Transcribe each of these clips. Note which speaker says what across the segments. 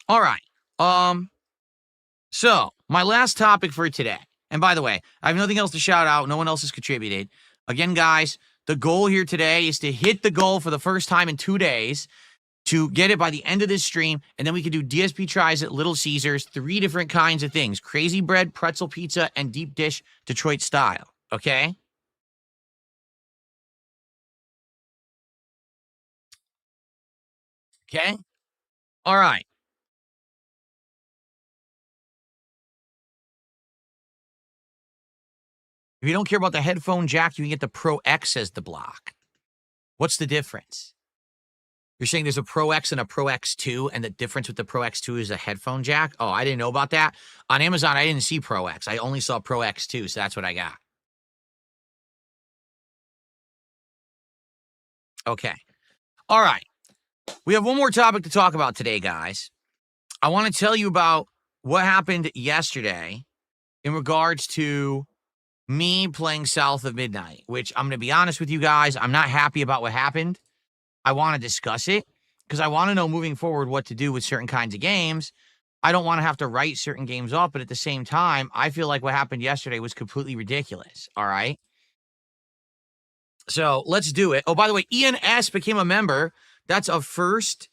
Speaker 1: All right. So my last topic for today, and by the way, I have nothing else to shout out. No one else has contributed. Again, guys, the goal here today is to hit the goal for the first time in 2 days to get it by the end of this stream, and then we can do DSP tries at Little Caesars, 3 different kinds of things: crazy bread, pretzel pizza, and deep dish Detroit style. Okay? Okay? All right. If you don't care about the headphone jack, you can get the Pro X as the block. What's the difference? You're saying there's a Pro X and a Pro X2, and the difference with the Pro X2 is a headphone jack? Oh, I didn't know about that. On Amazon, I didn't see Pro X. I only saw Pro X2, so that's what I got. Okay. All right. We have one more topic to talk about today, guys. I want to tell you about what happened yesterday in regards to me playing South of Midnight, which I'm going to be honest with you guys, I'm not happy about what happened. I want to discuss it because I want to know moving forward what to do with certain kinds of games. I don't want to have to write certain games off, but at the same time, I feel like what happened yesterday was completely ridiculous. All right. So let's do it. Oh, by the way, Ian S became a member. That's a first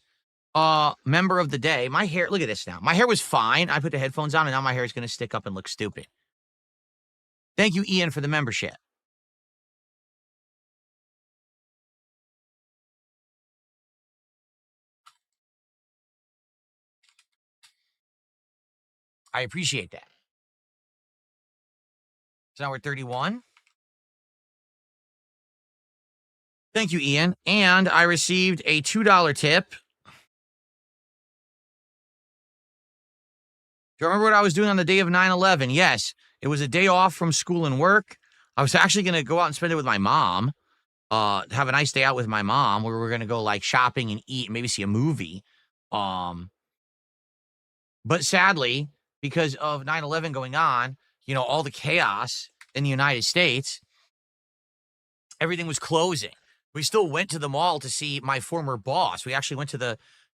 Speaker 1: member of the day. My hair, look at this now. My hair was fine. I put the headphones on and now my hair is going to stick up and look stupid. Thank you, Ian, for the membership. I appreciate that. So now we're 31. Thank you, Ian. And I received a $2 tip. Do you remember what I was doing on the day of 9/11? Yes, it was a day off from school and work. I was actually going to go out and spend it with my mom, have a nice day out with my mom where we're going to go like shopping and eat, maybe see a movie. But sadly, because of 9/11 going on, you know, all the chaos in the United States, everything was closing. We still went to the mall to see my former boss. We actually went to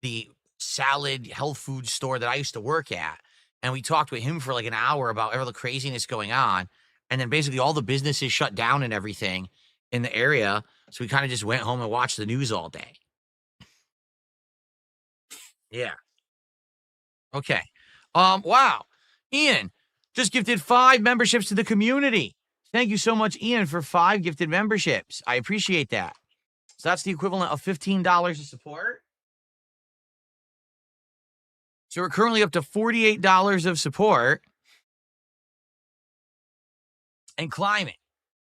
Speaker 1: the salad health food store that I used to work at. And we talked with him for like an hour about all the craziness going on. And then basically all the businesses shut down and everything in the area. So we kind of just went home and watched the news all day. Yeah. Okay. Wow. Ian just gifted 5 memberships to the community. Thank you so much, Ian, for 5 gifted memberships. I appreciate that. So that's the equivalent of $15 of support. So we're currently up to $48 of support and climbing.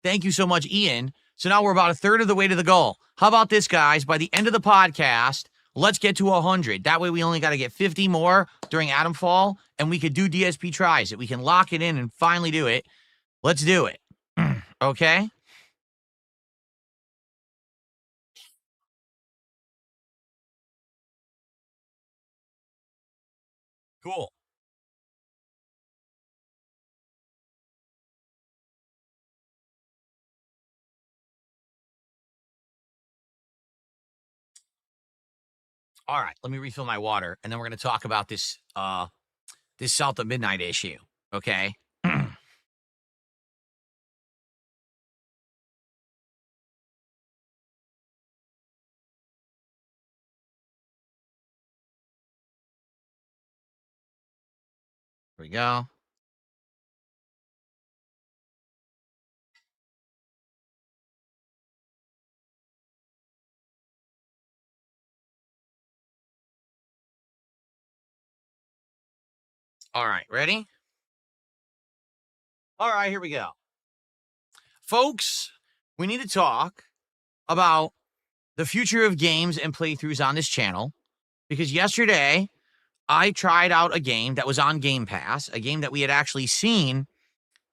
Speaker 1: Thank you so much, Ian. So now we're about a third of the way to the goal. How about this, guys? By the end of the podcast, let's get to 100. That way we only got to get 50 more during Atom Fall, and we could do DSP tries. It. We can lock it in and finally do it. Let's do it. Okay? Cool. All right, let me refill my water, and then we're going to talk about this this South of Midnight issue, okay? Here we go. All right, ready? All right, here we go. Folks, we need to talk about the future of games and playthroughs on this channel because yesterday I tried out a game that was on Game Pass, a game that we had actually seen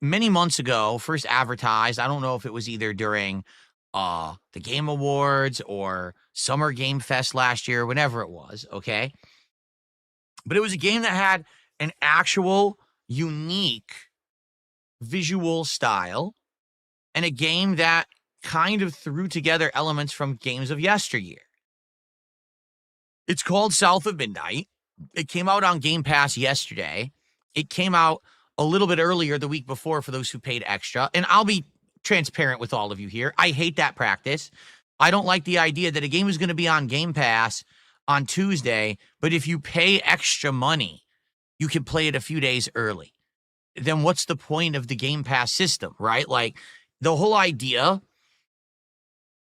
Speaker 1: many months ago, first advertised. I don't know if it was either during the Game Awards or Summer Game Fest last year, whenever it was, okay? But it was a game that had an actual unique visual style and a game that kind of threw together elements from games of yesteryear. It's called South of Midnight. It came out on Game Pass yesterday. It came out a little bit earlier the week before for those who paid extra. And I'll be transparent with all of you here. I hate that practice. I don't like the idea that a game is going to be on Game Pass on Tuesday, but if you pay extra money, you can play it a few days early. Then what's the point of the Game Pass system, right? Like, the whole idea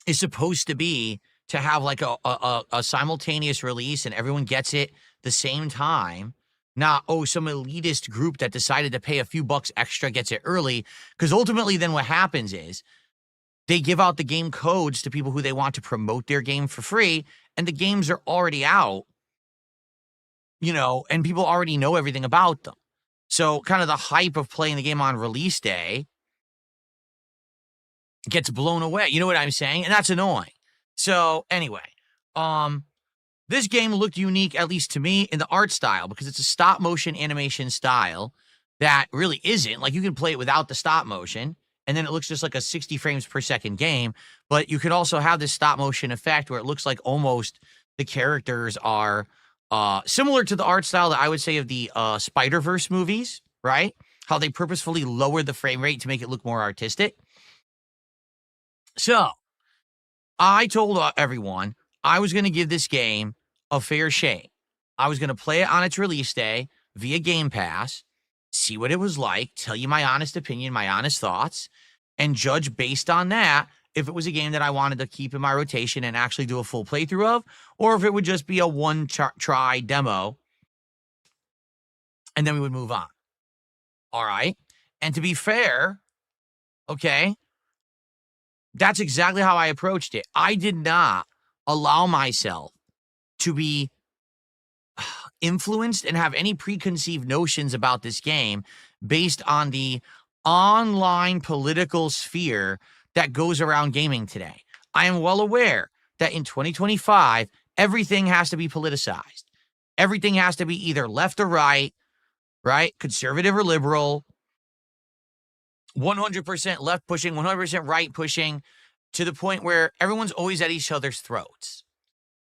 Speaker 1: is supposed to be to have like a simultaneous release and everyone gets it the same time. Not, some elitist group that decided to pay a few bucks extra gets it early. Because ultimately then what happens is they give out the game codes to people who they want to promote their game for free, and the games are already out, and people already know everything about them. So kind of the hype of playing the game on release day gets blown away. You know what I'm saying? And that's annoying. So anyway, this game looked unique, at least to me, in the art style, because it's a stop motion animation style that really isn't. Like, you can play it without the stop motion, and then it looks just like a 60 frames per second game. But you could also have this stop motion effect where it looks like almost the characters are similar to the art style that I would say of the Spider-Verse movies, right? How they purposefully lowered the frame rate to make it look more artistic. So I told everyone I was going to give this game a fair shake. I was going to play it on its release day via Game Pass, see what it was like, tell you my honest opinion, my honest thoughts, and judge based on that if it was a game that I wanted to keep in my rotation and actually do a full playthrough of, or if it would just be a one-try demo, and then we would move on. All right? And to be fair, okay, that's exactly how I approached it. I did not allow myself to be influenced and have any preconceived notions about this game based on the online political sphere that goes around gaming today. I am well aware that in 2025, everything has to be politicized. Everything has to be either left or right, conservative or liberal, 100% left pushing, 100% right pushing, to the point where everyone's always at each other's throats.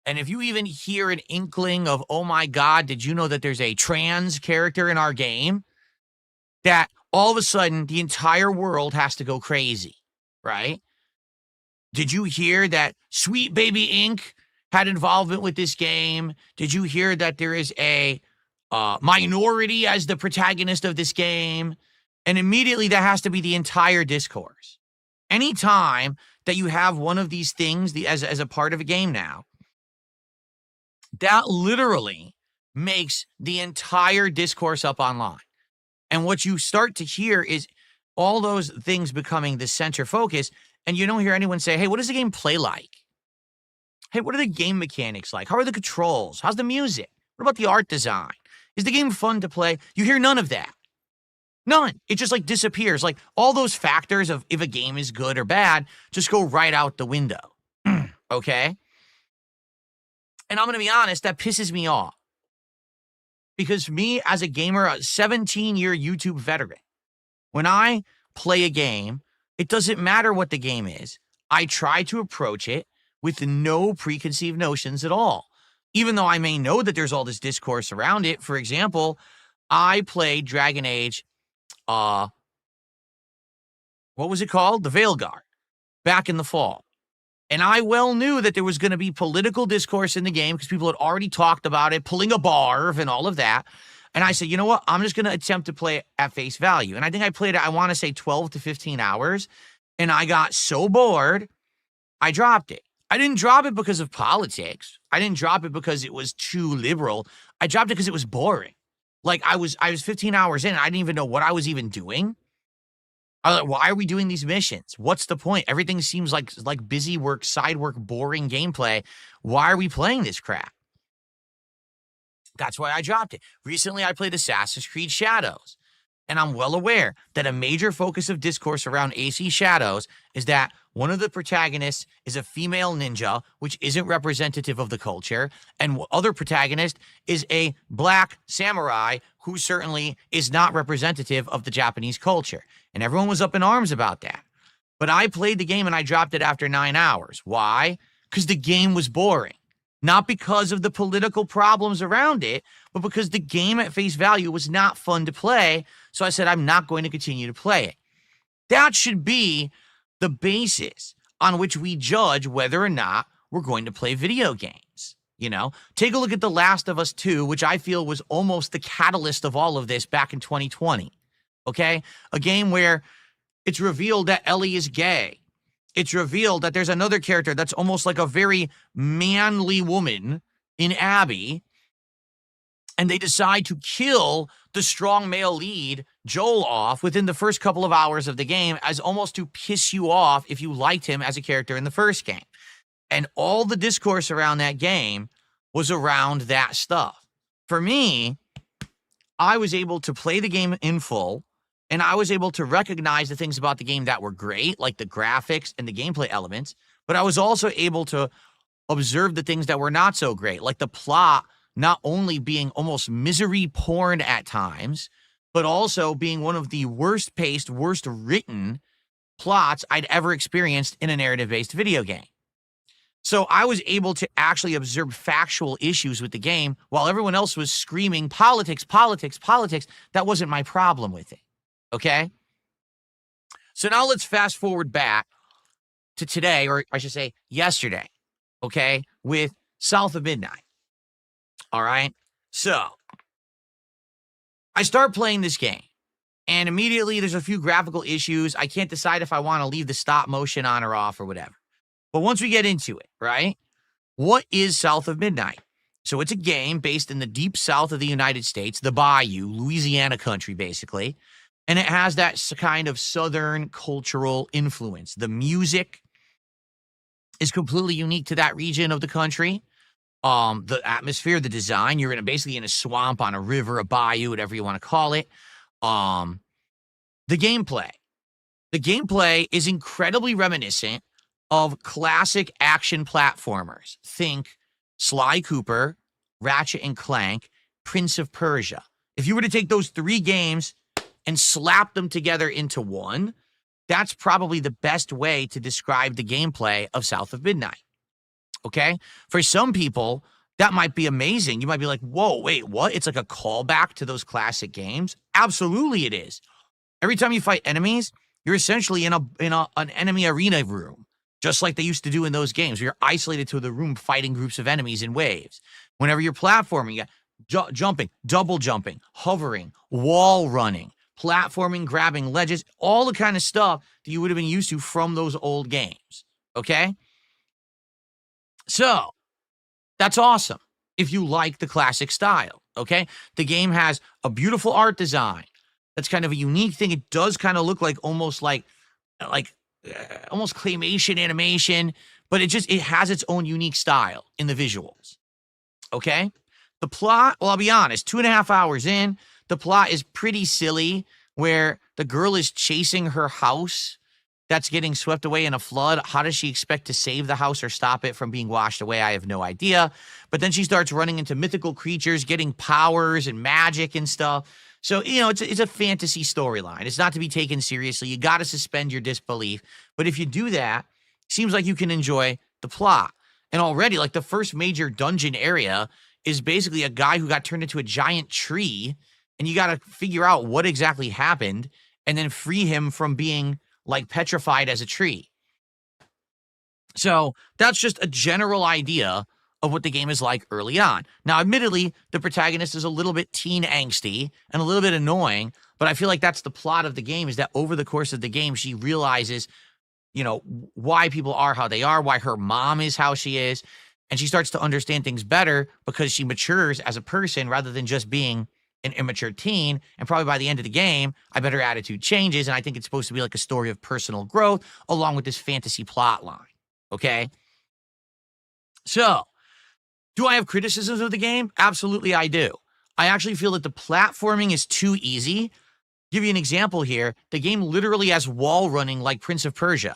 Speaker 1: And if you even hear an inkling of, oh my God, did you know that there's a trans character in our game? That all of a sudden the entire world has to go crazy, right? Did you hear that Sweet Baby Inc. had involvement with this game? Did you hear that there is a minority as the protagonist of this game? And immediately that has to be the entire discourse. Anytime that you have one of these things as a part of a game now, that literally makes the entire discourse up online. And what you start to hear is all those things becoming the center focus, and you don't hear anyone say, hey, what does the game play like? Hey, what are the game mechanics like? How are the controls? How's the music? What about the art design? Is the game fun to play? You hear none of that. None. It just like disappears. Like all those factors of if a game is good or bad just go right out the window. Okay? And I'm going to be honest, that pisses me off. Because me as a gamer, a 17-year YouTube veteran, when I play a game, it doesn't matter what the game is. I try to approach it with no preconceived notions at all. Even though I may know that there's all this discourse around it. For example, I played Dragon Age, what was it called? The Veilguard, back in the fall. And I well knew that there was going to be political discourse in the game because people had already talked about it, pulling a barf and all of that. And I said, you know what? I'm just going to attempt to play it at face value. And I think I played it, I want to say 12 to 15 hours. And I got so bored, I dropped it. I didn't drop it because of politics. I didn't drop it because it was too liberal. I dropped it because it was boring. Like I was 15 hours in, and I didn't even know what I was even doing. I was like, why are we doing these missions? What's the point? Everything seems like busy work, side work, boring gameplay. Why are we playing this crap? That's why I dropped it. Recently, I played Assassin's Creed Shadows. And I'm well aware that a major focus of discourse around AC Shadows is that one of the protagonists is a female ninja, which isn't representative of the culture, and other protagonist is a black samurai who certainly is not representative of the Japanese culture. And everyone was up in arms about that. But I played the game and I dropped it after 9 hours. Why? Because the game was boring. Not because of the political problems around it, but because the game at face value was not fun to play. So I said, I'm not going to continue to play it. That should be the basis on which we judge whether or not we're going to play video games. Take a look at The Last of Us 2, which I feel was almost the catalyst of all of this back in 2020. Okay? A game where it's revealed that Ellie is gay. It's revealed that there's another character that's almost like a very manly woman in Abby. And they decide to kill the strong male lead, Joel, off within the first couple of hours of the game as almost to piss you off if you liked him as a character in the first game. And all the discourse around that game was around that stuff. For me, I was able to play the game in full, and I was able to recognize the things about the game that were great, like the graphics and the gameplay elements, but I was also able to observe the things that were not so great, like the plot not only being almost misery porn at times, but also being one of the worst paced, worst written plots I'd ever experienced in a narrative-based video game. So I was able to actually observe factual issues with the game while everyone else was screaming politics, politics, politics. That wasn't my problem with it. Okay? So now let's fast forward back to today, or I should say yesterday, okay, with South of Midnight. All right? So I start playing this game, and immediately there's a few graphical issues. I can't decide if I want to leave the stop motion on or off or whatever. But once we get into it, right, what is South of Midnight? So it's a game based in the deep south of the United States, the Bayou, Louisiana country, basically. And it has that kind of southern cultural influence. The music is completely unique to that region of the country. The atmosphere, the design, you're basically in a swamp, on a river, a bayou, whatever you want to call it. The gameplay. The gameplay is incredibly reminiscent of classic action platformers. Think Sly Cooper, Ratchet and Clank, Prince of Persia. If you were to take those three games and slap them together into one, that's probably the best way to describe the gameplay of South of Midnight. Okay? For some people, that might be amazing. You might be like, whoa, wait, what? It's like a callback to those classic games? Absolutely it is. Every time you fight enemies, you're essentially in an enemy arena room, just like they used to do in those games. You're isolated to the room fighting groups of enemies in waves. Whenever you're platforming, you got jumping, double jumping, hovering, wall running, platforming, grabbing ledges, all the kind of stuff that you would have been used to from those old games. Okay? So, that's awesome if you like the classic style. Okay? The game has a beautiful art design. That's kind of a unique thing. It does kind of look like almost claymation animation, but it has its own unique style in the visuals. Okay? The plot, well, I'll be honest, 2.5 hours in, the plot is pretty silly, where the girl is chasing her house that's getting swept away in a flood. How does she expect to save the house or stop it from being washed away? I have no idea. But then she starts running into mythical creatures, getting powers and magic and stuff. So, it's a fantasy storyline. It's not to be taken seriously. You got to suspend your disbelief. But if you do that, seems like you can enjoy the plot. And already, like, the first major dungeon area is basically a guy who got turned into a giant tree, and you got to figure out what exactly happened and then free him from being, like, petrified as a tree. So that's just a general idea of what the game is like early on. Now, admittedly, the protagonist is a little bit teen angsty and a little bit annoying, but I feel like that's the plot of the game, is that over the course of the game, she realizes, why people are how they are, why her mom is how she is, and she starts to understand things better because she matures as a person rather than just being an immature teen. And probably by the end of the game, I bet her attitude changes, and I think it's supposed to be like a story of personal growth along with this fantasy plot line. Okay? So, do I have criticisms of the game? Absolutely, I do. I actually feel that the platforming is too easy. Give you an example here. The game literally has wall running like Prince of Persia,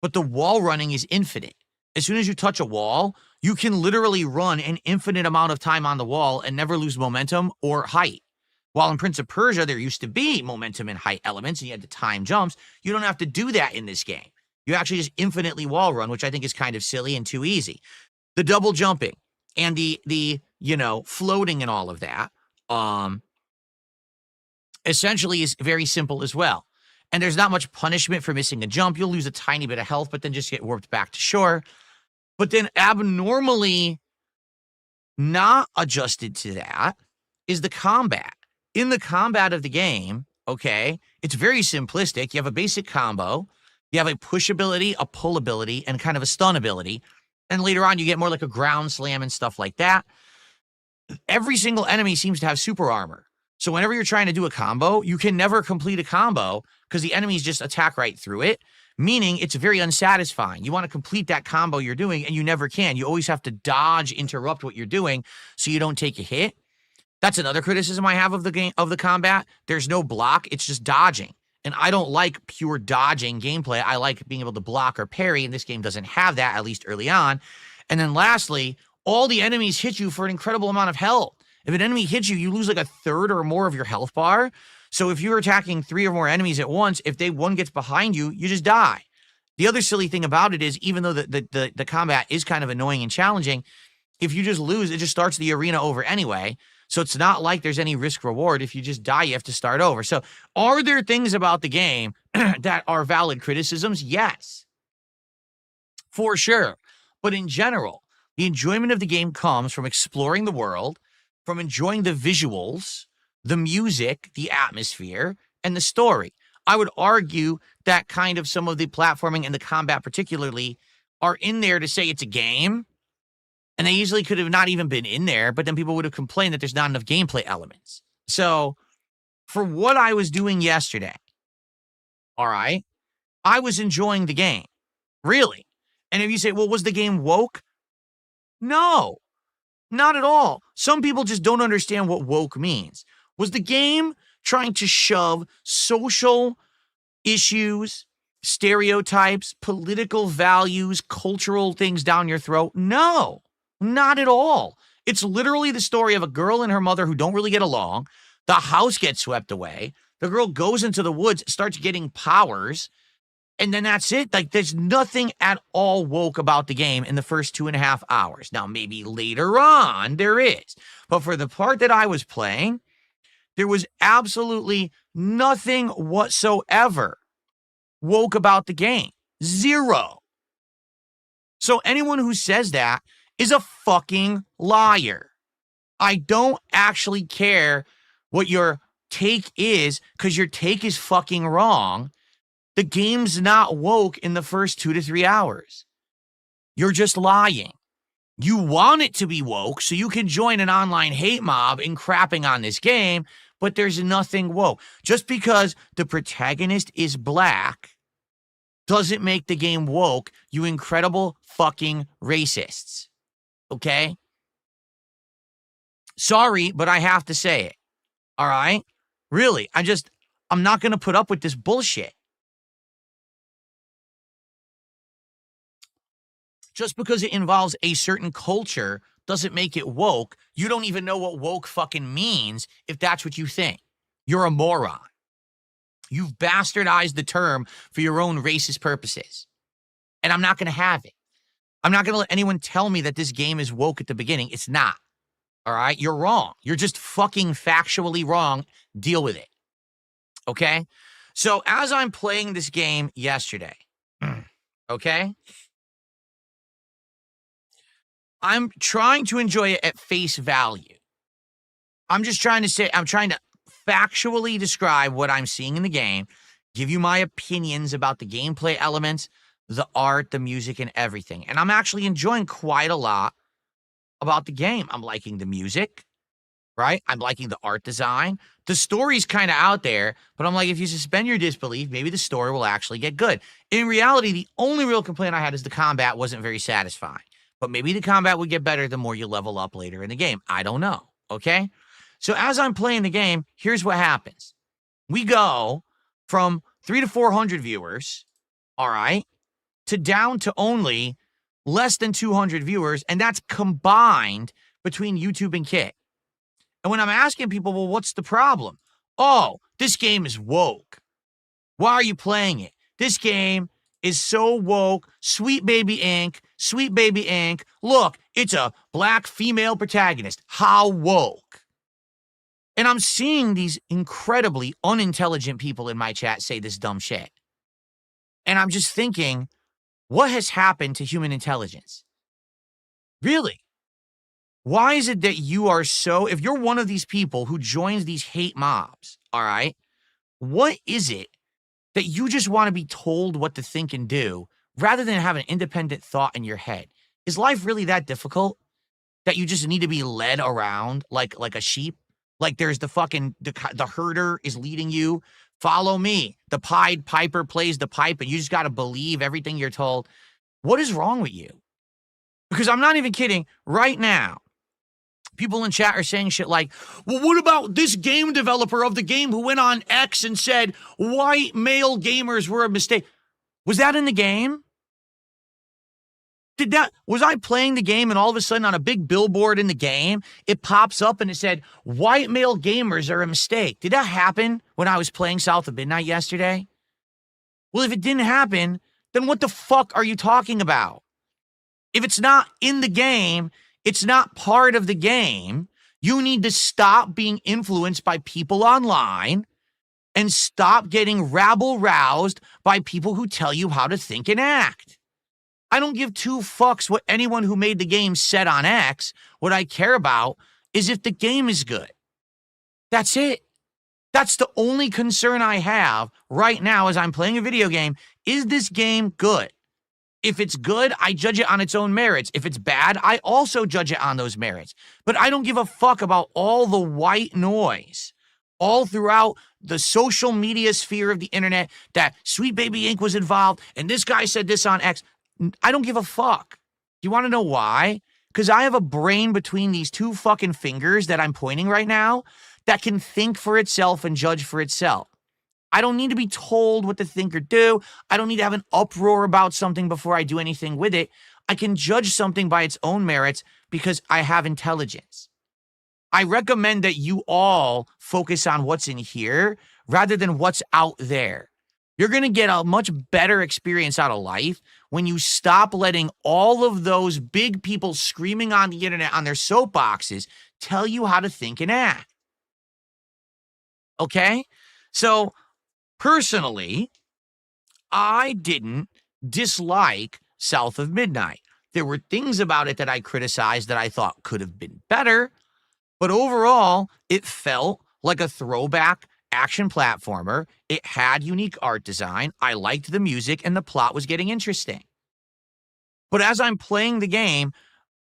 Speaker 1: but the wall running is infinite. As soon as you touch a wall, you can literally run an infinite amount of time on the wall and never lose momentum or height. While in Prince of Persia, there used to be momentum and height elements, and you had to time jumps. You don't have to do that in this game. You actually just infinitely wall run, which I think is kind of silly and too easy. The double jumping. and the floating and all of that, essentially is very simple as well. And there's not much punishment for missing a jump. You'll lose a tiny bit of health, but then just get warped back to shore. But then abnormally not adjusted to that is the combat. In the combat of the game, okay, it's very simplistic. You have a basic combo. You have a push ability, a pull ability, and kind of a stun ability. And later on, you get more like a ground slam and stuff like that. Every single enemy seems to have super armor. So whenever you're trying to do a combo, you can never complete a combo because the enemies just attack right through it, meaning it's very unsatisfying. You want to complete that combo you're doing, and you never can. You always have to dodge, interrupt what you're doing so you don't take a hit. That's another criticism I have of the game, of the combat. There's no block. It's just dodging. And I don't like pure dodging gameplay. I like being able to block or parry, and this game doesn't have that, at least early on. And then lastly, all the enemies hit you for an incredible amount of health. If an enemy hits you, you lose like a third or more of your health bar. So if you're attacking 3 or more enemies at once, if one gets behind you, you just die. The other silly thing about it is, even though the combat is kind of annoying and challenging, if you just lose, it just starts the arena over anyway. So it's not like there's any risk reward. If you just die, you have to start over. So are there things about the game that are valid criticisms? Yes, for sure. But in general, the enjoyment of the game comes from exploring the world, from enjoying the visuals, the music, the atmosphere, and the story. I would argue that kind of some of the platforming and the combat particularly are in there to say it's a game, and they easily could have not even been in there, but then people would have complained that there's not enough gameplay elements. So for what I was doing yesterday, all right, I was enjoying the game, really. And if you say, well, was the game woke? No, not at all. Some people just don't understand what woke means. Was the game trying to shove social issues, stereotypes, political values, cultural things down your throat? No, not at all. It's literally the story of a girl and her mother who don't really get along. The house gets swept away. The girl goes into the woods, starts getting powers, and then that's it. Like, there's nothing at all woke about the game in the first 2.5 hours. Now, maybe later on there is. But for the part that I was playing, there was absolutely nothing whatsoever woke about the game. Zero. So anyone who says that is a fucking liar. I don't actually care what your take is, because your take is fucking wrong. The game's not woke in the first 2 to 3 hours. You're just lying. You want it to be woke so you can join an online hate mob in crapping on this game, but there's nothing woke. Just because the protagonist is black doesn't make the game woke, you incredible fucking racists. Okay? Sorry, but I have to say it. All right? Really, I'm not going to put up with this bullshit. Just because it involves a certain culture doesn't make it woke. You don't even know what woke fucking means if that's what you think. You're a moron. You've bastardized the term for your own racist purposes. And I'm not going to have it. I'm not going to let anyone tell me that this game is woke at the beginning. It's not. All right? You're wrong. You're just fucking factually wrong. Deal with it. Okay? So as I'm playing this game yesterday, okay? I'm trying to enjoy it at face value. I'm trying to factually describe what I'm seeing in the game, give you my opinions about the gameplay elements, the art, the music, and everything. And I'm actually enjoying quite a lot about the game. I'm liking the music, right? I'm liking the art design. The story's kind of out there, but I'm like, if you suspend your disbelief, maybe the story will actually get good. In reality, the only real complaint I had is the combat wasn't very satisfying. But maybe the combat would get better the more you level up later in the game. I don't know, okay? So as I'm playing the game, here's what happens. We go from 300 to 400 viewers, all right, to down to only less than 200 viewers, and that's combined between YouTube and Kit. And when I'm asking people, well, what's the problem? Oh, this game is woke. Why are you playing it? This game is so woke. Sweet Baby Inc. Sweet Baby Inc. Look, it's a black female protagonist. How woke? And I'm seeing these incredibly unintelligent people in my chat say this dumb shit. And I'm just thinking, what has happened to human intelligence? Really? Why is it that you are so, if you're one of these people who joins these hate mobs, all right, what is it that you just want to be told what to think and do rather than have an independent thought in your head? Is life really that difficult that you just need to be led around like a sheep? Like there's the herder is leading you. Follow me. The Pied Piper plays the pipe and you just got to believe everything you're told. What is wrong with you? Because I'm not even kidding. Right now, people in chat are saying shit like, well, what about this game developer of the game who went on X and said white male gamers were a mistake? Was that in the game? Was I playing the game and all of a sudden on a big billboard in the game, it pops up and it said, white male gamers are a mistake? Did that happen when I was playing South of Midnight yesterday? Well, if it didn't happen, then what the fuck are you talking about? If it's not in the game, it's not part of the game. You need to stop being influenced by people online and stop getting rabble-roused by people who tell you how to think and act. I don't give two fucks what anyone who made the game said on X. What I care about is if the game is good. That's it. That's the only concern I have right now as I'm playing a video game. Is this game good? If it's good, I judge it on its own merits. If it's bad, I also judge it on those merits. But I don't give a fuck about all the white noise all throughout the social media sphere of the internet that Sweet Baby Inc. was involved and this guy said this on X. I don't give a fuck. You want to know why? Because I have a brain between these two fucking fingers that I'm pointing right now that can think for itself and judge for itself. I don't need to be told what to think or do. I don't need to have an uproar about something before I do anything with it. I can judge something by its own merits because I have intelligence. I recommend that you all focus on what's in here rather than what's out there. You're going to get a much better experience out of life when you stop letting all of those big people screaming on the internet on their soapboxes tell you how to think and act. Okay? So, personally, I didn't dislike South of Midnight. There were things about it that I criticized that I thought could have been better, but overall, it felt like a throwback action platformer. It had unique art design. I liked the music and the plot was getting interesting. But as I'm playing the game,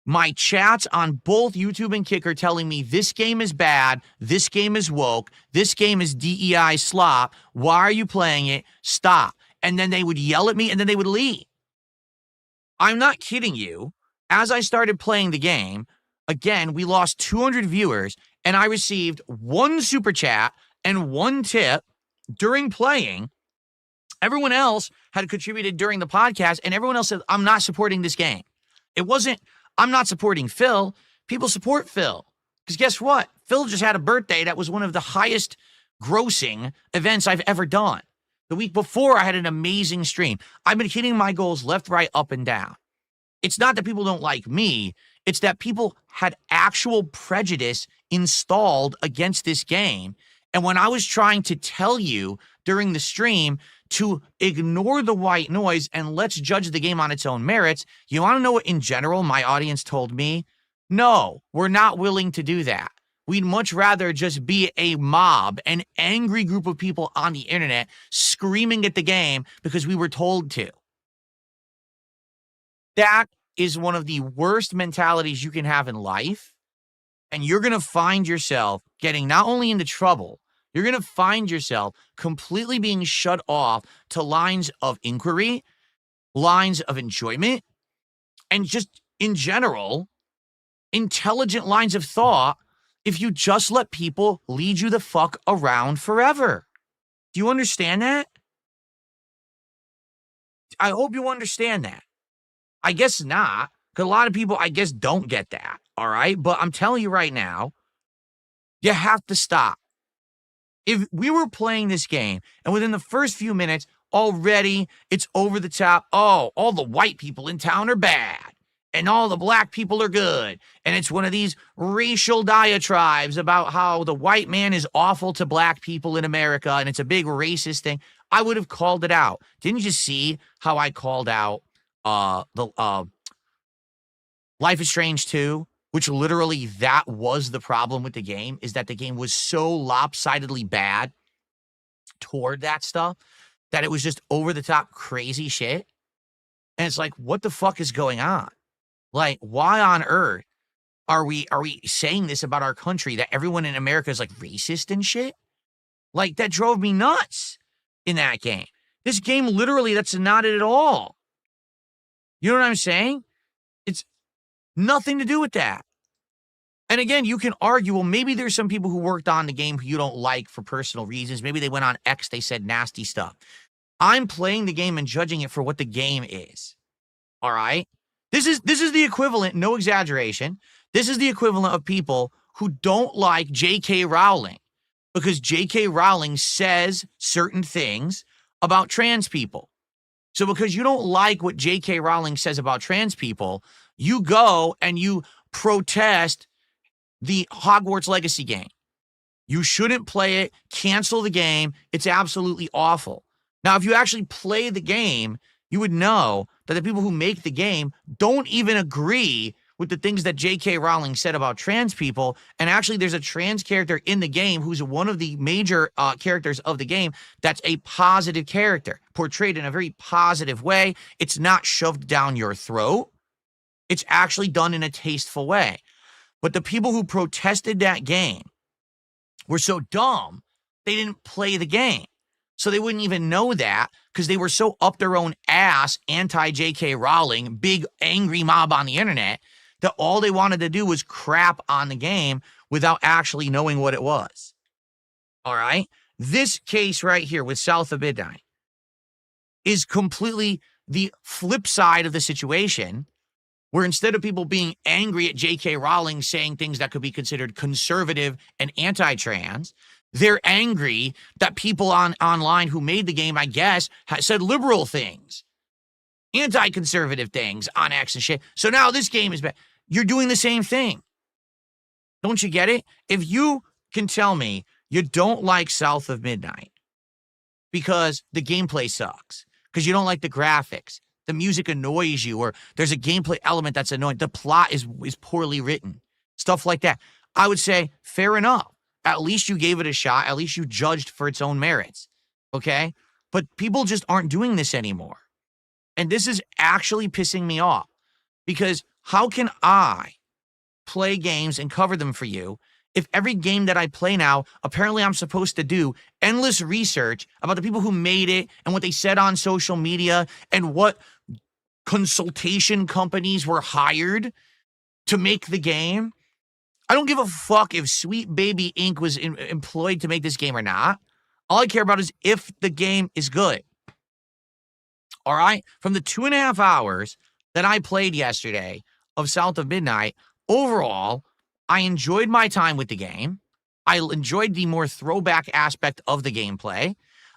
Speaker 1: my chats on both YouTube and Kick are telling me this game is bad, this game is woke, this game is DEI slop, why are you playing it? Stop. And then they would yell at me and then they would leave. I'm not kidding you. As I started playing the game, again, we lost 200 viewers and I received one super chat and one tip during playing. Everyone else had contributed during the podcast, and everyone else said, I'm not supporting this game. It wasn't, I'm not supporting Phil. People support Phil. Because guess what? Phil just had a birthday that was one of the highest grossing events I've ever done. The week before, I had an amazing stream. I've been hitting my goals left, right, up, and down. It's not that people don't like me. It's that people had actual prejudice installed against this game. And when I was trying to tell you during the stream to ignore the white noise and let's judge the game on its own merits, you want to know what in general my audience told me? No, we're not willing to do that. We'd much rather just be a mob, an angry group of people on the internet screaming at the game because we were told to. That is one of the worst mentalities you can have in life. And you're going to find yourself getting not only into trouble, you're going to find yourself completely being shut off to lines of inquiry, lines of enjoyment, and just in general, intelligent lines of thought if you just let people lead you the fuck around forever. Do you understand that? I hope you understand that. I guess not, because a lot of people, I guess, don't get that, all right? But I'm telling you right now, you have to stop. If we were playing this game, and within the first few minutes, already it's over the top. Oh, all the white people in town are bad and all the black people are good. And it's one of these racial diatribes about how the white man is awful to black people in America and it's a big racist thing. I would have called it out. Didn't you see how I called out the Life is Strange 2, which literally that was the problem with the game, is that the game was so lopsidedly bad toward that stuff that it was just over the top crazy shit. And it's like, what the fuck is going on? Like, why on earth are we saying this about our country, that everyone in America is like racist and shit? Like, that drove me nuts in that game. This game, literally, that's not it at all. You know what I'm saying? It's nothing to do with that. And again, you can argue, well, maybe there's some people who worked on the game who you don't like for personal reasons. Maybe they went on X, they said nasty stuff. I'm playing the game and judging it for what the game is. All right? This is the equivalent, no exaggeration. This is the equivalent of people who don't like J.K. Rowling because J.K. Rowling says certain things about trans people. So because you don't like what J.K. Rowling says about trans people, you go and you protest the Hogwarts Legacy game. You shouldn't play it. Cancel the game. It's absolutely awful. Now, if you actually play the game, you would know that the people who make the game don't even agree with the things that J.K. Rowling said about trans people. And actually, there's a trans character in the game who's one of the major characters of the game that's a positive character, portrayed in a very positive way. It's not shoved down your throat. It's actually done in a tasteful way. But the people who protested that game were so dumb, they didn't play the game. So they wouldn't even know that because they were so up their own ass, anti-J.K. Rowling, big angry mob on the internet, that all they wanted to do was crap on the game without actually knowing what it was. All right? This case right here with South of Midnight is completely the flip side of the situation, where instead of people being angry at J.K. Rowling saying things that could be considered conservative and anti-trans, they're angry that people online who made the game, I guess, said liberal things, anti-conservative things on X and shit. So now this game is bad. You're doing the same thing. Don't you get it? If you can tell me you don't like South of Midnight because the gameplay sucks, because you don't like the graphics, the music annoys you, or there's a gameplay element that's annoying, the plot is poorly written, stuff like that, I would say, fair enough. At least you gave it a shot. At least you judged for its own merits. Okay? But people just aren't doing this anymore. And this is actually pissing me off, because how can I play games and cover them for you if every game that I play now, apparently I'm supposed to do endless research about the people who made it and what they said on social media and what consultation companies were hired to make the game? I don't give a fuck if Sweet Baby Inc. was employed to make this game or not. All I care about is if the game is good. All right? From the 2.5 hours that I played yesterday of South of Midnight, overall, I enjoyed my time with the game. I enjoyed the more throwback aspect of the gameplay.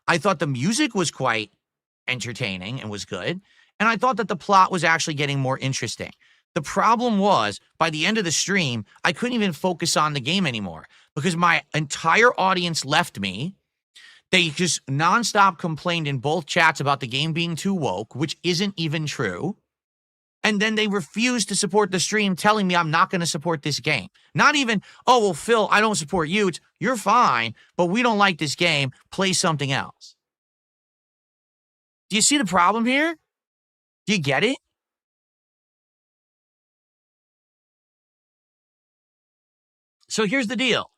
Speaker 1: I thought the music was quite entertaining and was good. And I thought that the plot was actually getting more interesting. The problem was, by the end of the stream, I couldn't even focus on the game anymore because my entire audience left me. They just nonstop complained in both chats about the game being too woke, which isn't even true. And then they refused to support the stream, telling me I'm not going to support this game. Not even, oh, well, Phil, I don't support you. It's, you're fine, but we don't like this game. Play something else. Do you see the problem here? Do you get it? So here's the deal.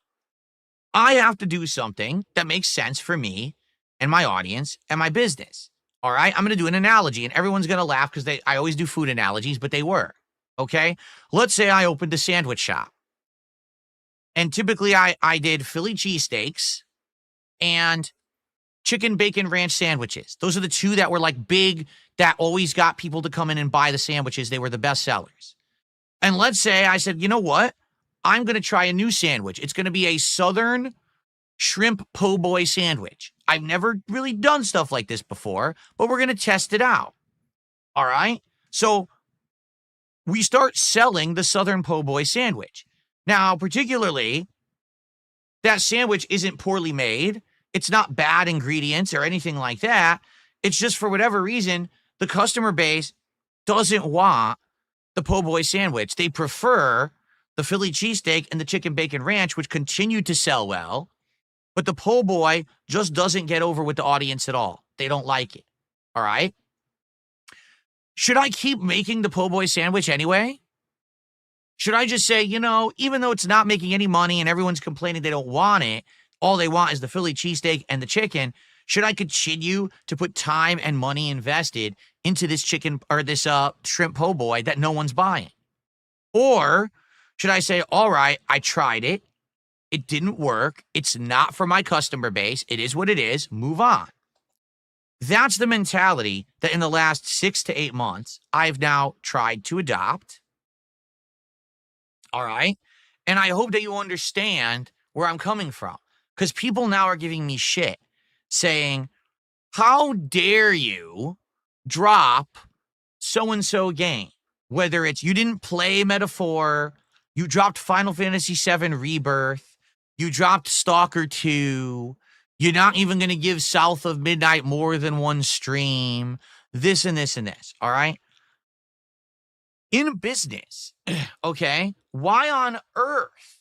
Speaker 1: I have to do something that makes sense for me and my audience and my business. All right? I'm going to do an analogy, and everyone's going to laugh because I always do food analogies, but they were. Okay? Let's say I opened a sandwich shop. And typically I did Philly cheesesteaks and chicken bacon ranch sandwiches. Those are the two that were like big, that always got people to come in and buy the sandwiches. They were the best sellers. And let's say I said, you know what? I'm going to try a new sandwich. It's going to be a Southern shrimp po' boy sandwich. I've never really done stuff like this before, but we're going to test it out. All right. So we start selling the Southern Po' Boy sandwich. Now, particularly, that sandwich isn't poorly made. It's not bad ingredients or anything like that. It's just for whatever reason, the customer base doesn't want the po' boy sandwich. They prefer the Philly cheesesteak and the chicken bacon ranch, which continue to sell well. But the po' boy just doesn't get over with the audience at all. They don't like it. All right. Should I keep making the po' boy sandwich anyway? Should I just say, even though it's not making any money and everyone's complaining they don't want it, all they want is the Philly cheesesteak and the chicken, should I continue to put time and money invested into this chicken or this shrimp po' boy that no one's buying? Or should I say, all right, I tried it. It didn't work. It's not for my customer base. It is what it is. Move on. That's the mentality that in the last 6 to 8 months, I've now tried to adopt. All right. And I hope that you understand where I'm coming from, because people now are giving me shit saying, how dare you drop so-and-so game? Whether it's you didn't play Metaphor, you dropped Final Fantasy VII Rebirth, you dropped Stalker 2, you're not even going to give South of Midnight more than one stream, this and this and this, all right? In business, okay, why on earth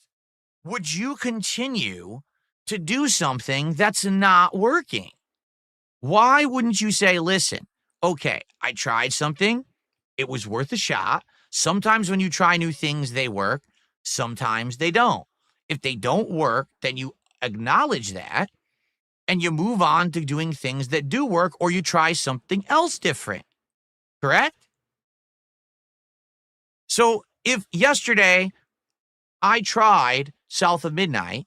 Speaker 1: would you continue to do something that's not working? Why wouldn't you say, listen, okay, I tried something. It was worth a shot. Sometimes when you try new things, they work. Sometimes they don't. If they don't work, then you acknowledge that and you move on to doing things that do work, or you try something else different. Correct? So if yesterday I tried South of Midnight,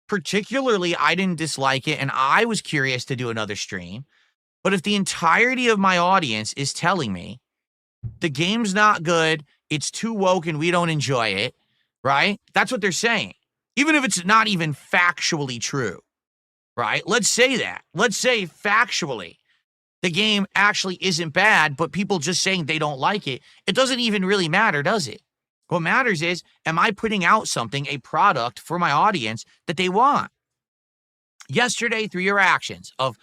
Speaker 1: particularly I didn't dislike it and I was curious to do another stream, but if the entirety of my audience is telling me the game's not good, it's too woke and we don't enjoy it, right? That's what they're saying. Even if it's not even factually true, right? Let's say that. Let's say factually the game actually isn't bad, but people just saying they don't like it. It doesn't even really matter, does it? What matters is, am I putting out something, a product for my audience that they want? Yesterday, through your actions of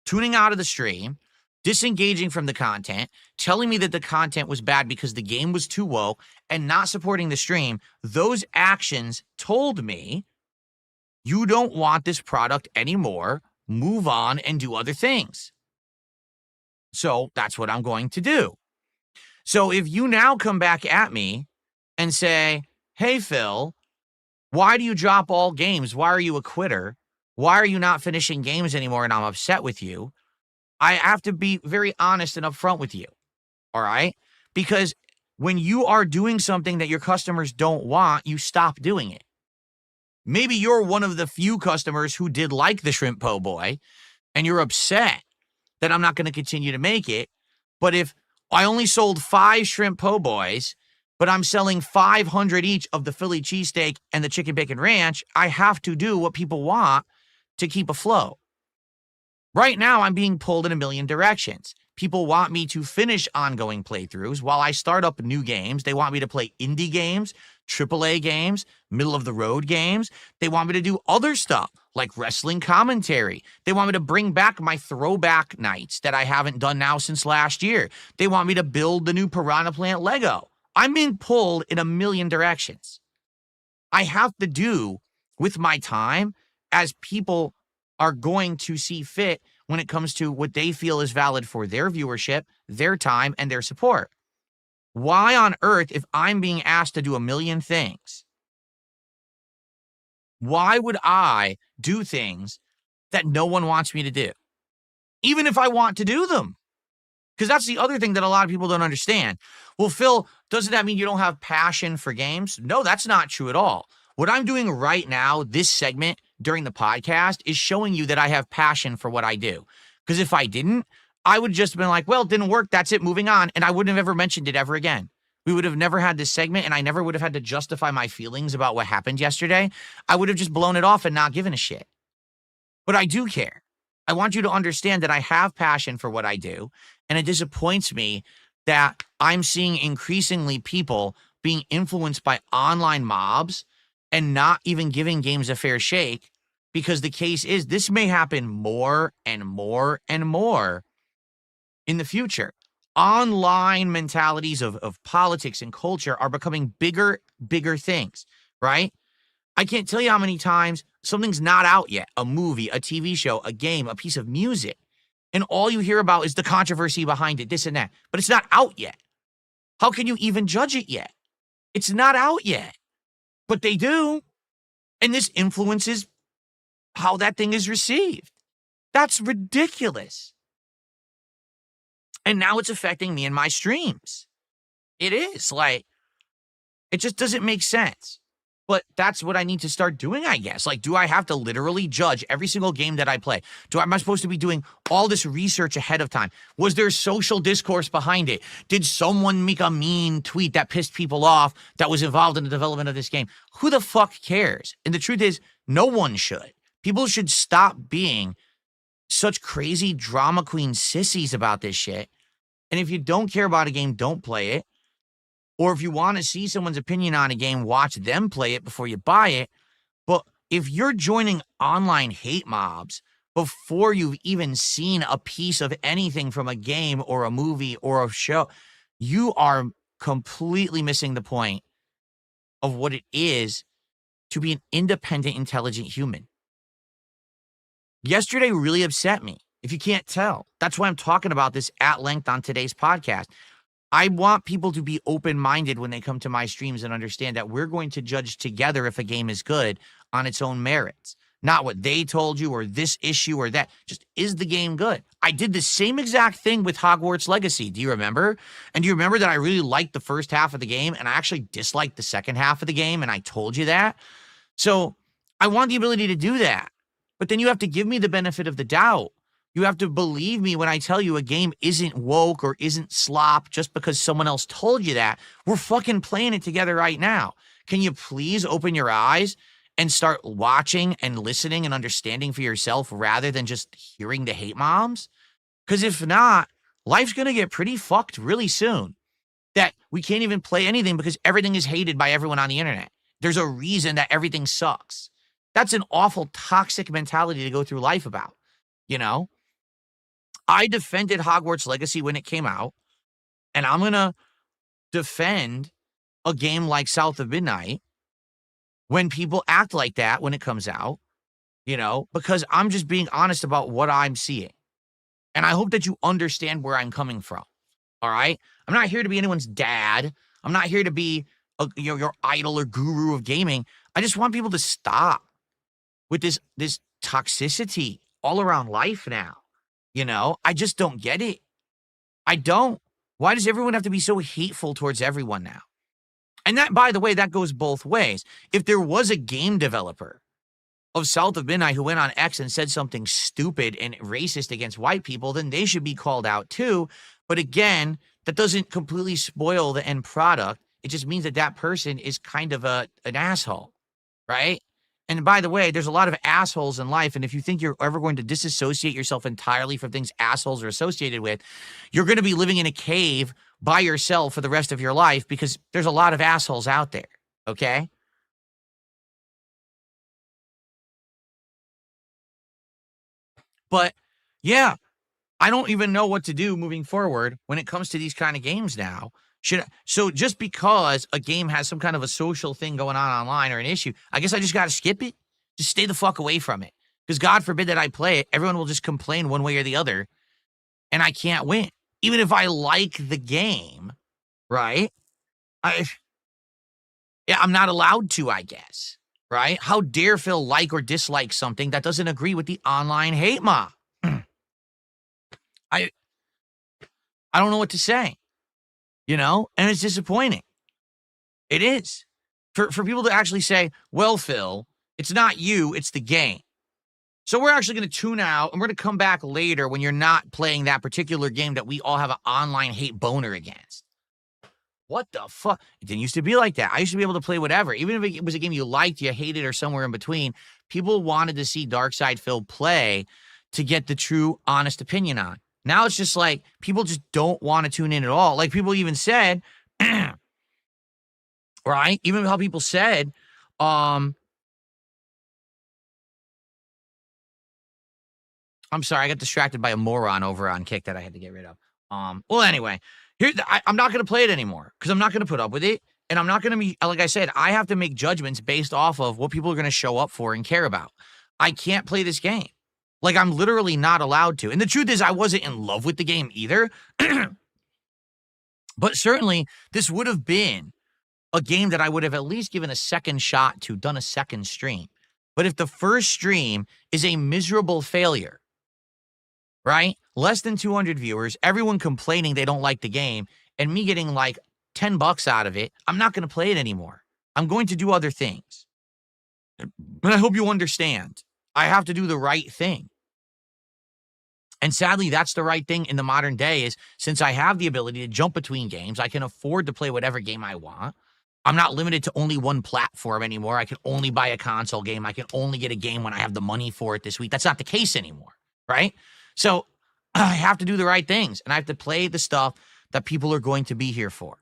Speaker 1: tuning out of the stream, disengaging from the content, telling me that the content was bad because the game was too woke, and not supporting the stream, those actions told me you don't want this product anymore. Move on and do other things. So that's what I'm going to do. So if you now come back at me and say, hey, Phil, why do you drop all games? Why are you a quitter? Why are you not finishing games anymore? And I'm upset with you. I have to be very honest and upfront with you. All right? Because when you are doing something that your customers don't want, you stop doing it. Maybe you're one of the few customers who did like the shrimp po' boy and you're upset that I'm not going to continue to make it. But if I only sold 5 shrimp po' boys, but I'm selling 500 each of the Philly cheesesteak and the chicken bacon ranch, I have to do what people want to keep afloat. Right now, I'm being pulled in a million directions. People want me to finish ongoing playthroughs while I start up new games. They want me to play indie games, AAA games, middle-of-the-road games. They want me to do other stuff like wrestling commentary. They want me to bring back my throwback nights that I haven't done now since last year. They want me to build the new Piranha Plant Lego. I'm being pulled in a million directions. I have to do with my time as people are going to see fit when it comes to what they feel is valid for their viewership, their time, and their support. Why on earth, if I'm being asked to do a million things, why would I do things that no one wants me to do? Even if I want to do them. Because that's the other thing that a lot of people don't understand. Well, Phil, doesn't that mean you don't have passion for games? No, that's not true at all. What I'm doing right now, this segment during the podcast, is showing you that I have passion for what I do. Because if I didn't, I would have just been like, well, it didn't work. That's it. Moving on. And I wouldn't have ever mentioned it ever again. We would have never had this segment, and I never would have had to justify my feelings about what happened yesterday. I would have just blown it off and not given a shit. But I do care. I want you to understand that I have passion for what I do, and it disappoints me that I'm seeing increasingly people being influenced by online mobs and not even giving games a fair shake, because the case is this may happen more and more and more in the future. Online mentalities of politics and culture are becoming bigger things, right? I can't tell you how many times something's not out yet, a movie, a TV show, a game, a piece of music, and all you hear about is the controversy behind it, this and that, but it's not out yet. How can you even judge it yet? It's not out yet, but they do, and this influences how that thing is received. That's ridiculous. And now it's affecting me in my streams. It is like, it just doesn't make sense. But that's what I need to start doing, I guess. Like, do I have to literally judge every single game that I play? Am I supposed to be doing all this research ahead of time? Was there social discourse behind it? Did someone make a mean tweet that pissed people off that was involved in the development of this game? Who the fuck cares? And the truth is, no one should. People should stop being such crazy drama queen sissies about this shit. And if you don't care about a game, don't play it. Or if you want to see someone's opinion on a game, watch them play it before you buy it. But if you're joining online hate mobs before you've even seen a piece of anything from a game or a movie or a show, you are completely missing the point of what it is to be an independent, intelligent human. Yesterday really upset me, if you can't tell. That's why I'm talking about this at length on today's podcast. I want people to be open-minded when they come to my streams and understand that we're going to judge together if a game is good on its own merits. Not what they told you or this issue or that. Just, is the game good? I did the same exact thing with Hogwarts Legacy. Do you remember? And do you remember that I really liked the first half of the game and I actually disliked the second half of the game, and I told you that? So I want the ability to do that. But then you have to give me the benefit of the doubt. You have to believe me when I tell you a game isn't woke or isn't slop just because someone else told you that. We're fucking playing it together right now. Can you please open your eyes and start watching and listening and understanding for yourself rather than just hearing the hate moms? Because if not, life's going to get pretty fucked really soon. That we can't even play anything because everything is hated by everyone on the internet. There's a reason that everything sucks. That's an awful toxic mentality to go through life about, you know? I defended Hogwarts Legacy when it came out, and I'm going to defend a game like South of Midnight when people act like that when it comes out, you know, because I'm just being honest about what I'm seeing. And I hope that you understand where I'm coming from, all right? I'm not here to be anyone's dad. I'm not here to be your idol or guru of gaming. I just want people to stop with this toxicity all around life now. You know, I just don't get it. I don't. Why does everyone have to be so hateful towards everyone now? And that, by the way, that goes both ways. If there was a game developer of South of Midnight who went on X and said something stupid and racist against white people, then they should be called out too. But again, that doesn't completely spoil the end product. It just means that that person is kind of an asshole, right? And by the way, there's a lot of assholes in life. And if you think you're ever going to disassociate yourself entirely from things assholes are associated with, you're going to be living in a cave by yourself for the rest of your life because there's a lot of assholes out there. Okay? But yeah, I don't even know what to do moving forward when it comes to these kind of games now. So just because a game has some kind of a social thing going on online or an issue, I guess I just got to skip it. Just stay the fuck away from it. Because God forbid that I play it, everyone will just complain one way or the other, and I can't win. Even if I like the game, right? I'm not allowed to, I guess, right? How dare Phil like or dislike something that doesn't agree with the online hate mob? I don't know what to say. You know, and it's disappointing. It is. For people to actually say, well, Phil, it's not you, it's the game. So we're actually going to tune out, and we're going to come back later when you're not playing that particular game that we all have an online hate boner against. What the fuck? It didn't used to be like that. I used to be able to play whatever. Even if it was a game you liked, you hated, or somewhere in between, people wanted to see Darkside Phil play to get the true, honest opinion on. Now it's just like people just don't want to tune in at all. Like people even said, right? Even how people said, I'm sorry, I got distracted by a moron over on Kick that I had to get rid of. Well, anyway, I'm not going to play it anymore because I'm not going to put up with it. And I'm not going to be, like I said, I have to make judgments based off of what people are going to show up for and care about. I can't play this game. Like, I'm literally not allowed to. And the truth is, I wasn't in love with the game either. But certainly, this would have been a game that I would have at least given a second shot to, done a second stream. But if the first stream is a miserable failure, right? Less than 200 viewers, everyone complaining they don't like the game, and me getting like $10 out of it, I'm not going to play it anymore. I'm going to do other things. And I hope you understand. I have to do the right thing. And sadly, that's the right thing in the modern day is since I have the ability to jump between games, I can afford to play whatever game I want. I'm not limited to only one platform anymore. I can only buy a console game. I can only get a game when I have the money for it this week. That's not the case anymore, right? So I have to do the right things, and I have to play the stuff that people are going to be here for.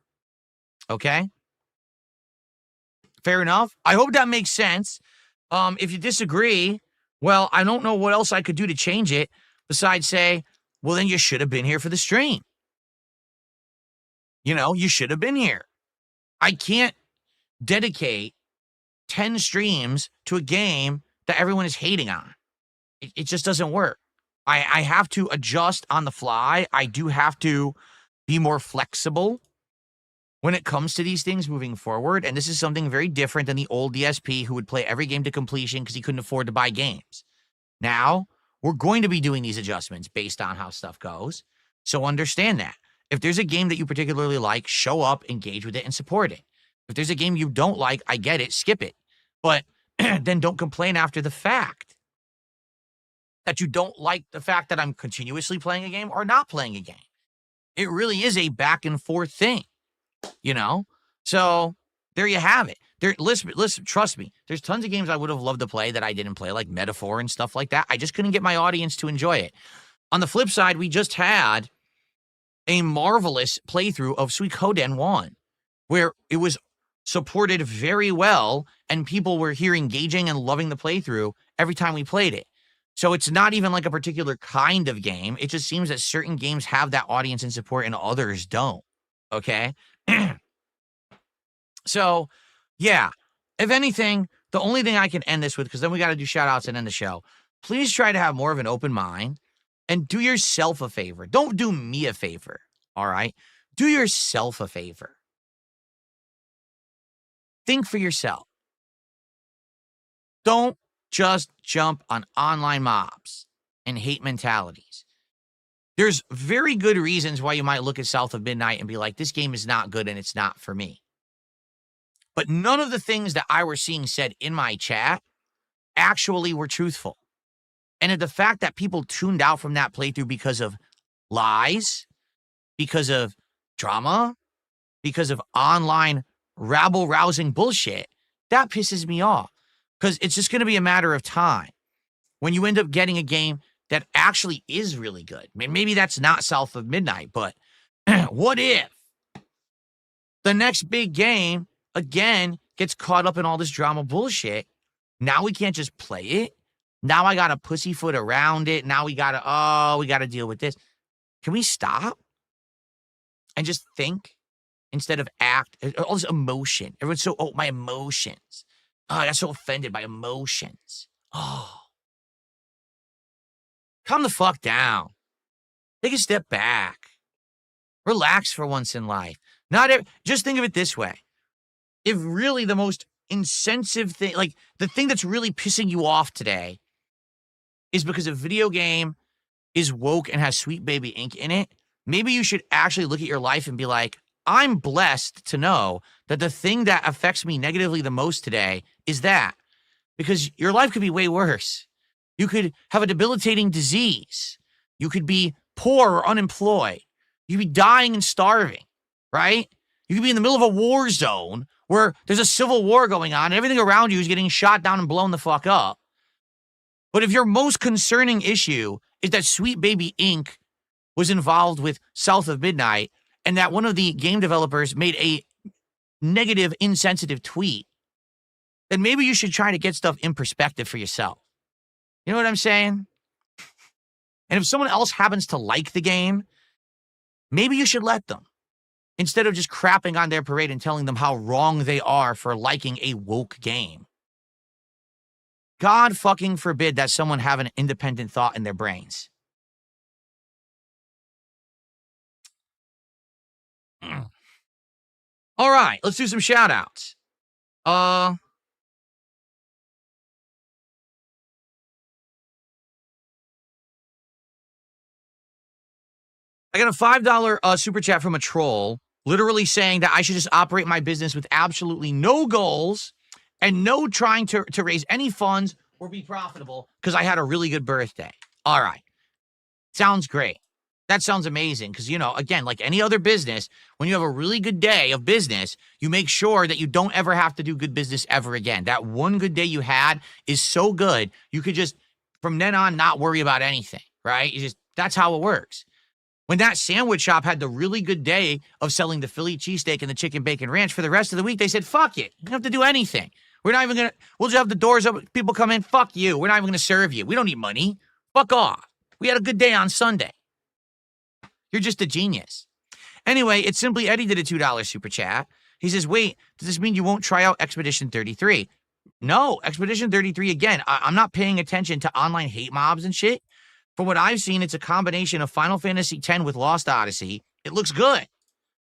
Speaker 1: Okay? Fair enough? I hope that makes sense. If you disagree, well, I don't know what else I could do to change it besides say, well, then you should have been here for the stream. You know, you should have been here. I can't dedicate 10 streams to a game that everyone is hating on. It just doesn't work. I have to adjust on the fly. I do have to be more flexible when it comes to these things moving forward. And this is something very different than the old DSP who would play every game to completion because he couldn't afford to buy games. Now, we're going to be doing these adjustments based on how stuff goes. So understand that. If there's a game that you particularly like, show up, engage with it, and support it. If there's a game you don't like, I get it, skip it. But then don't complain after the fact that you don't like the fact that I'm continuously playing a game or not playing a game. It really is a back and forth thing, you know? So there you have it. Listen, trust me, there's tons of games I would have loved to play that I didn't play, like Metaphor and stuff like that. I just couldn't get my audience to enjoy it. On the flip side, we just had a marvelous playthrough of Suikoden 1, where it was supported very well, and people were here engaging and loving the playthrough every time we played it. So it's not even like a particular kind of game. It just seems that certain games have that audience and support and others don't. Okay? So, yeah. If anything, the only thing I can end this with, because then we got to do shout outs and end the show. Please try to have more of an open mind and do yourself a favor. Don't do me a favor. All right? Do yourself a favor. Think for yourself. Don't just jump on online mobs and hate mentalities. There's very good reasons why you might look at South of Midnight and be like, this game is not good and it's not for me. But none of the things that I were seeing said in my chat actually were truthful. And the fact that people tuned out from that playthrough because of lies, because of drama, because of online rabble-rousing bullshit, that pisses me off. Because it's just going to be a matter of time when you end up getting a game that actually is really good. I mean, maybe that's not South of Midnight, but what if the next big game, again, gets caught up in all this drama bullshit? Now we can't just play it. Now I got to pussyfoot around it. Now we got to deal with this. Can we stop and just think instead of act? All this emotion. Everyone's so, my emotions. Oh, I got so offended by emotions. Oh. Calm the fuck down. Take a step back. Relax for once in life. Just think of it this way. If really the most insensitive thing, like the thing that's really pissing you off today is because a video game is woke and has Sweet Baby Ink in it, maybe you should actually look at your life and be like, I'm blessed to know that the thing that affects me negatively the most today is that. Because your life could be way worse. You could have a debilitating disease. You could be poor or unemployed. You could be dying and starving, right? You could be in the middle of a war zone where there's a civil war going on and everything around you is getting shot down and blown the fuck up. But if your most concerning issue is that Sweet Baby Inc. was involved with South of Midnight and that one of the game developers made a negative, insensitive tweet, then maybe you should try to get stuff in perspective for yourself. You know what I'm saying? And if someone else happens to like the game, maybe you should let them, instead of just crapping on their parade and telling them how wrong they are for liking a woke game. God fucking forbid that someone have an independent thought in their brains. All right, let's do some shout outs. I got a $5 super chat from a troll, literally saying that I should just operate my business with absolutely no goals and no trying to raise any funds or be profitable because I had a really good birthday. All right. Sounds great. That sounds amazing because, you know, again, like any other business, when you have a really good day of business, you make sure that you don't ever have to do good business ever again. That one good day you had is so good, you could just, from then on, not worry about anything, right? That's how it works. When that sandwich shop had the really good day of selling the Philly cheesesteak and the chicken bacon ranch, for the rest of the week, they said, fuck it. We don't have to do anything. We're not even going to, we'll just have the doors open. People come in, fuck you. We're not even going to serve you. We don't need money. Fuck off. We had a good day on Sunday. You're just a genius. Anyway, it's Simply Eddie did a $2 super chat. He says, wait, does this mean you won't try out Expedition 33? No, Expedition 33, again, I'm not paying attention to online hate mobs and shit. From what I've seen, it's a combination of Final Fantasy X with Lost Odyssey. It looks good.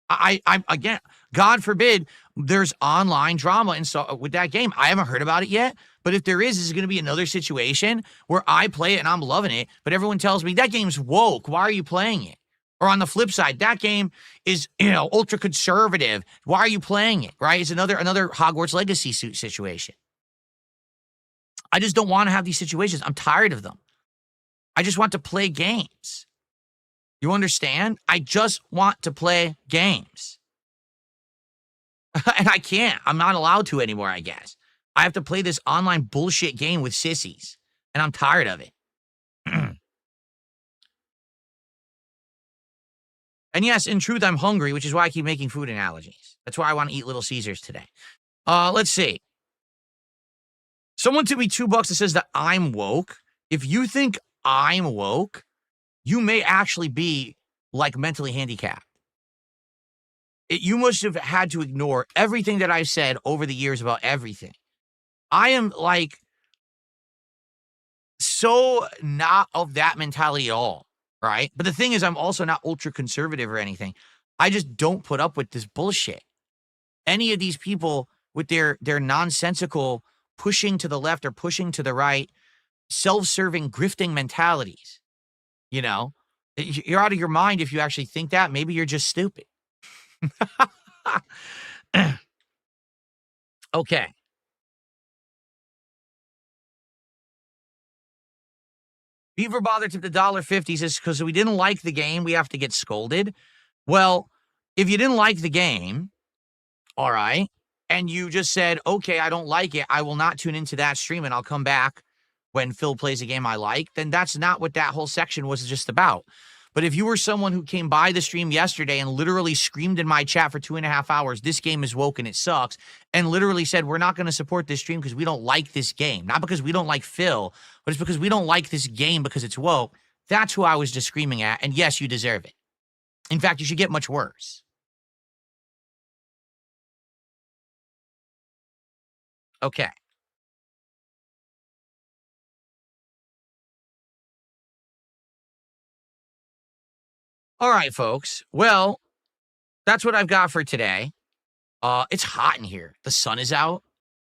Speaker 1: I'm again, God forbid there's online drama and so with that game. I haven't heard about it yet, but if there is, this is going to be another situation where I play it and I'm loving it, but everyone tells me that game's woke. Why are you playing it? Or on the flip side, that game is, you know, ultra conservative. Why are you playing it? Right? It's another Hogwarts Legacy suit situation. I just don't want to have these situations. I'm tired of them. I just want to play games. You understand? I just want to play games. And I can't. I'm not allowed to anymore, I guess. I have to play this online bullshit game with sissies. And I'm tired of it. And yes, in truth, I'm hungry, which is why I keep making food analogies. That's why I want to eat Little Caesars today. Let's see. Someone took me $2 that says that I'm woke. If you think I'm woke, you may actually be, like, mentally handicapped. You must have had to ignore everything that I've said over the years about everything. I am, like, so not of that mentality at all, right? But the thing is, I'm also not ultra conservative or anything. I just don't put up with this bullshit. Any of these people with their nonsensical pushing to the left or pushing to the right, self-serving, grifting mentalities, you know? You're out of your mind if you actually think that. Maybe you're just stupid. Okay. Beaver bothered to the $1.50 says, because we didn't like the game, we have to get scolded. Well, if you didn't like the game, all right, and you just said, okay, I don't like it, I will not tune into that stream and I'll come back when Phil plays a game I like, then that's not what that whole section was just about. But if you were someone who came by the stream yesterday and literally screamed in my chat for 2.5 hours, this game is woke and it sucks, and literally said, we're not going to support this stream because we don't like this game, not because we don't like Phil, but it's because we don't like this game because it's woke, that's who I was just screaming at, and yes, you deserve it. In fact, you should get much worse. Okay. All right, folks. Well, that's what I've got for today. It's hot in here. The sun is out.